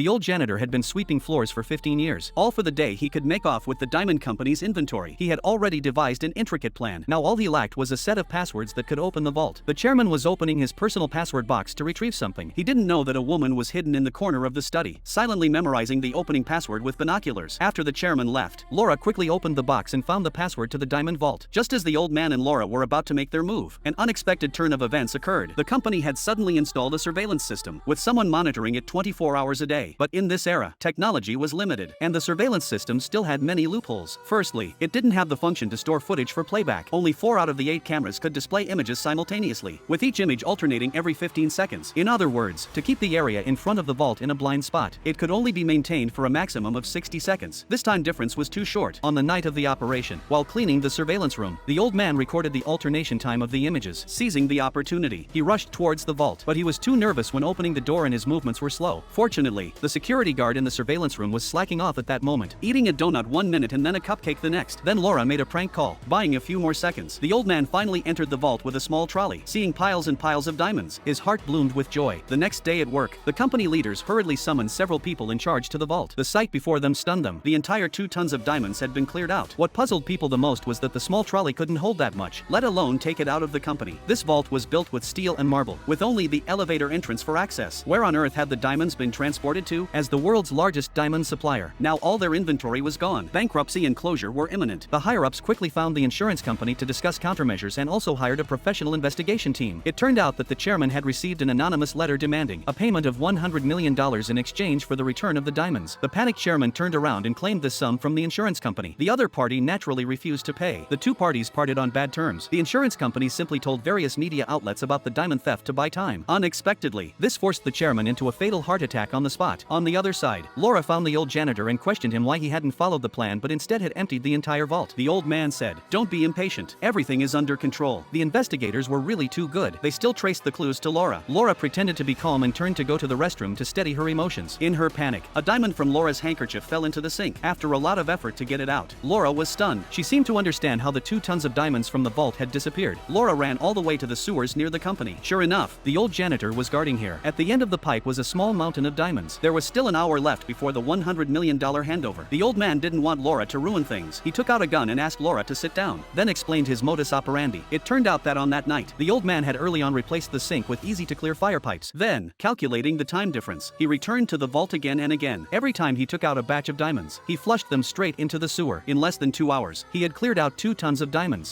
The old janitor had been sweeping floors for 15 years, all for the day he could make off with the diamond company's inventory. He had already devised an intricate plan. Now all he lacked was a set of passwords that could open the vault. The chairman was opening his personal password box to retrieve something. He didn't know that a woman was hidden in the corner of the study, silently memorizing the opening password with binoculars. After the chairman left, Laura quickly opened the box and found the password to the diamond vault. Just as the old man and Laura were about to make their move, an unexpected turn of events occurred. The company had suddenly installed a surveillance system, with someone monitoring it 24 hours a day. But in this era, technology was limited, and the surveillance system still had many loopholes. Firstly, it didn't have the function to store footage for playback. Only 4 out of the 8 cameras could display images simultaneously, with each image alternating every 15 seconds. In other words, to keep the area in front of the vault in a blind spot, it could only be maintained for a maximum of 60 seconds. This time difference was too short. On the night of the operation, while cleaning the surveillance room, the old man recorded the alternation time of the images. Seizing the opportunity, he rushed towards the vault, but he was too nervous when opening the door and his movements were slow. Fortunately, the security guard in the surveillance room was slacking off at that moment, eating a donut 1 minute and then a cupcake the next. Then Laura made a prank call, buying a few more seconds. The old man finally entered the vault with a small trolley. Seeing piles and piles of diamonds, his heart bloomed with joy. The next day at work, the company leaders hurriedly summoned several people in charge to the vault. The sight before them stunned them. The entire 2 tons of diamonds had been cleared out. What puzzled people the most was that the small trolley couldn't hold that much, let alone take it out of the company. This vault was built with steel and marble, with only the elevator entrance for access. Where on earth had the diamonds been transported to? As the world's largest diamond supplier, now all their inventory was gone. Bankruptcy and closure were imminent. The higher-ups quickly found the insurance company to discuss countermeasures and also hired a professional investigation team. It turned out that the chairman had received an anonymous letter demanding a payment of $100 million in exchange for the return of the diamonds. The panicked chairman turned around and claimed this sum from the insurance company. The other party naturally refused to pay. The 2 parties parted on bad terms. The insurance company simply told various media outlets about the diamond theft to buy time. Unexpectedly, this forced the chairman into a fatal heart attack on the spot. On the other side, Laura found the old janitor and questioned him why he hadn't followed the plan but instead had emptied the entire vault. The old man said, "Don't be impatient. Everything is under control." The investigators were really too good. They still traced the clues to Laura. Laura pretended to be calm and turned to go to the restroom to steady her emotions. In her panic, a diamond from Laura's handkerchief fell into the sink. After a lot of effort to get it out, Laura was stunned. She seemed to understand how the 2 tons of diamonds from the vault had disappeared. Laura ran all the way to the sewers near the company. Sure enough, the old janitor was guarding here. At the end of the pipe was a small mountain of diamonds. There was still an hour left before the $100 million handover. The old man didn't want Laura to ruin things. He took out a gun and asked Laura to sit down, then explained his modus operandi. It turned out that on that night, the old man had early on replaced the sink with easy-to-clear fire pipes. Then, calculating the time difference, he returned to the vault again and again. Every time he took out a batch of diamonds, he flushed them straight into the sewer. In less than 2 hours, he had cleared out 2 tons of diamonds.